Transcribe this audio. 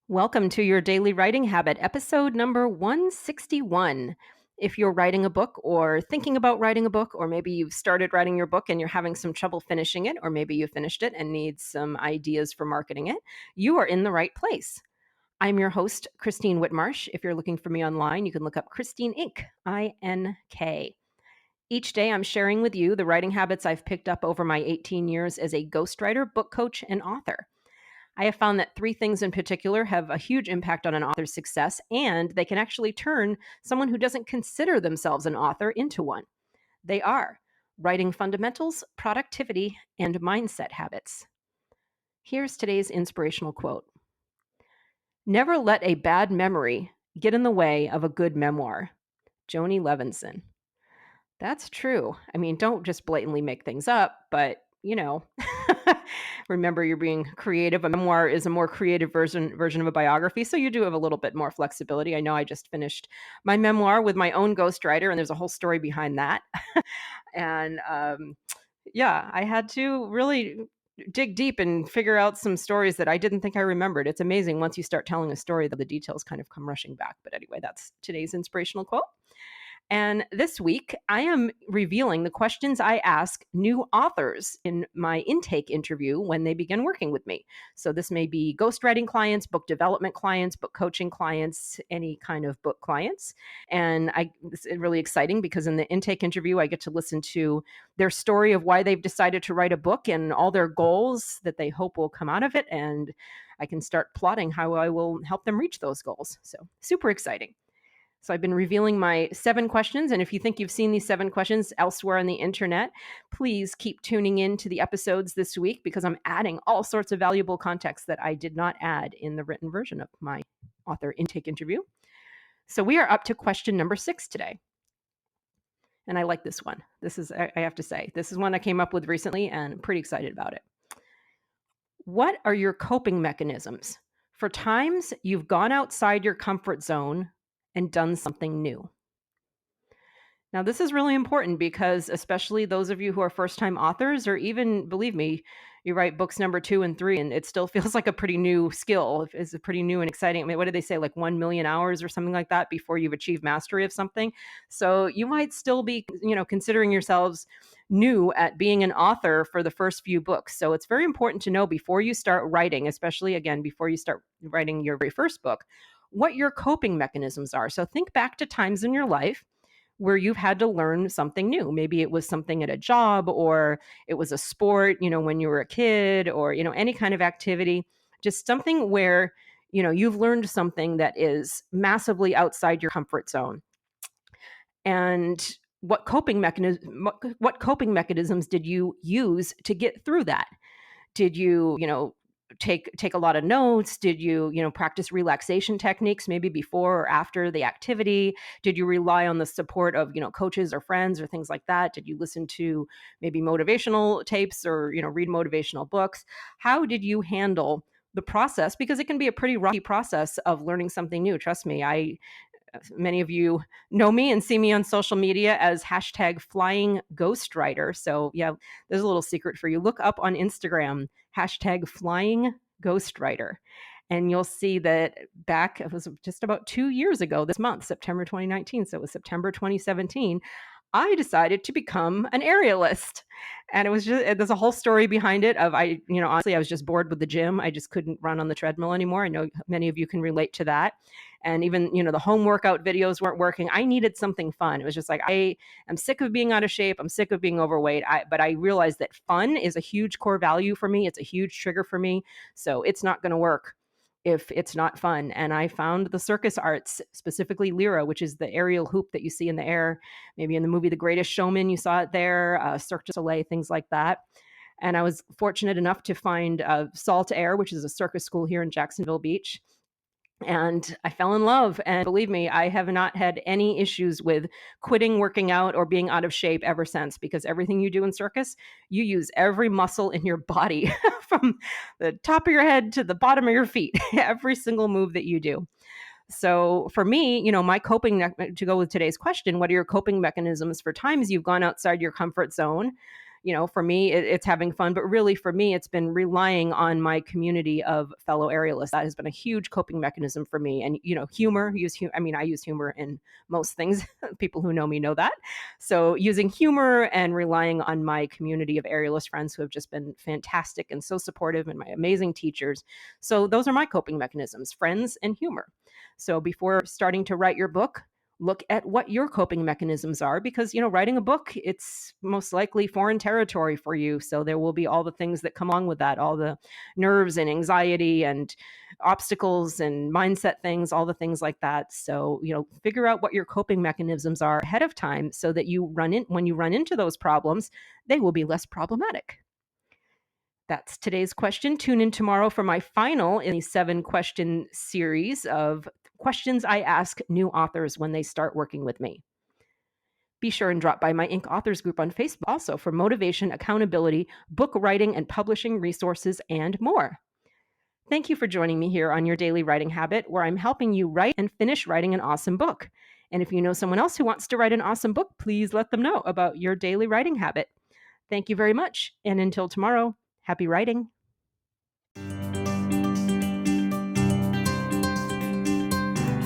Welcome to your daily writing habit, episode number 161. If you're writing a book or thinking about writing a book, or maybe you've started writing your book and you're having some trouble finishing it, or maybe you finished it and need some ideas for marketing it, you are in the right place. I'm your host, Christine Whitmarsh. If you're looking for me online, you can look up Christine Inc., INK. Each day, I'm sharing with you the writing habits I've picked up over my 18 years as a ghostwriter, book coach, and author. I have found that three things in particular have a huge impact on an author's success, and they can actually turn someone who doesn't consider themselves an author into one. They are writing fundamentals, productivity, and mindset habits. Here's today's inspirational quote. Never let a bad memory get in the way of a good memoir. Joni Levinson. That's true. I mean, don't just blatantly make things up, but remember you're being creative. A memoir is a more creative version of a biography, so you do have a little bit more flexibility. I know I just finished my memoir with my own ghostwriter, and there's a whole story behind that. And yeah, I had to really dig deep and figure out some stories that I didn't think I remembered. It's amazing once you start telling a story that the details kind of come rushing back. But anyway, that's today's inspirational quote. And this week, I am revealing the questions I ask new authors in my intake interview when they begin working with me. So this may be ghostwriting clients, book development clients, book coaching clients, any kind of book clients. And it's really exciting because in the intake interview, I get to listen to their story of why they've decided to write a book and all their goals that they hope will come out of it. And I can start plotting how I will help them reach those goals. So super exciting. So I've been revealing my 7 questions. And if you think you've seen these 7 questions elsewhere on the internet, please keep tuning in to the episodes this week because I'm adding all sorts of valuable context that I did not add in the written version of my author intake interview. So we are up to question number 6 today. And I like this one. I have to say, this is one I came up with recently and I'm pretty excited about it. What are your coping mechanisms for times you've gone outside your comfort zone and done something new? Now, this is really important because especially those of you who are first-time authors, or even, believe me, you write books number 2 and 3, and it still feels like a pretty new skill. It's a pretty new and exciting. I mean, what did they say, like 1 million hours or something like that before you've achieved mastery of something? So you might still be, considering yourselves new at being an author for the first few books. So it's very important to know before you start writing, especially, again, before you start writing your very first book, what your coping mechanisms are. So think back to times in your life where you've had to learn something new. Maybe it was something at a job, or it was a sport, when you were a kid, or, any kind of activity, just something where, you've learned something that is massively outside your comfort zone. And what coping mechanisms did you use to get through that? Did you, take a lot of notes? Did you, practice relaxation techniques maybe before or after the activity? Did you rely on the support of, coaches or friends or things like that? Did you listen to maybe motivational tapes or, read motivational books? How did you handle the process? Because it can be a pretty rocky process of learning something new. Trust me, many of you know me and see me on social media as hashtag flying ghostwriter. So yeah, there's a little secret for you. Look up on Instagram, hashtag flying ghostwriter. And you'll see that it was just about 2 years ago this month, September 2019. So it was September 2017. I decided to become an aerialist. And there's a whole story behind it honestly, I was just bored with the gym. I just couldn't run on the treadmill anymore. I know many of you can relate to that. And even, the home workout videos weren't working. I needed something fun. It was just like, I am sick of being out of shape. I'm sick of being overweight. But I realized that fun is a huge core value for me. It's a huge trigger for me. So it's not going to work if it's not fun. And I found the circus arts, specifically Lyra, which is the aerial hoop that you see in the air. Maybe in the movie The Greatest Showman, you saw it there, Cirque du Soleil, things like that. And I was fortunate enough to find Salt Air, which is a circus school here in Jacksonville Beach. And I fell in love. And believe me, I have not had any issues with quitting working out or being out of shape ever since, because everything you do in circus, you use every muscle in your body from the top of your head to the bottom of your feet, every single move that you do. So for me, my to go with today's question, what are your coping mechanisms for times you've gone outside your comfort zone? For me, it's having fun, but really for me, it's been relying on my community of fellow aerialists. That has been a huge coping mechanism for me. And, humor, I mean, I use humor in most things. People who know me know that. So using humor and relying on my community of aerialist friends who have just been fantastic and so supportive, and my amazing teachers. So those are my coping mechanisms, friends and humor. So before starting to write your book, look at what your coping mechanisms are, because writing a book, it's most likely foreign territory for you, so there will be all the things that come along with that, all the nerves and anxiety and obstacles and mindset things, all the things like that. So figure out what your coping mechanisms are ahead of time, so that when you run into those problems, they will be less problematic. That's today's question. Tune in tomorrow for my final in the 7-question series of questions I ask new authors when they start working with me. Be sure and drop by my Inc. Authors group on Facebook also for motivation, accountability, book writing and publishing resources, and more. Thank you for joining me here on Your Daily Writing Habit, where I'm helping you write and finish writing an awesome book. And if you know someone else who wants to write an awesome book, please let them know about Your Daily Writing Habit. Thank you very much. And until tomorrow, happy writing.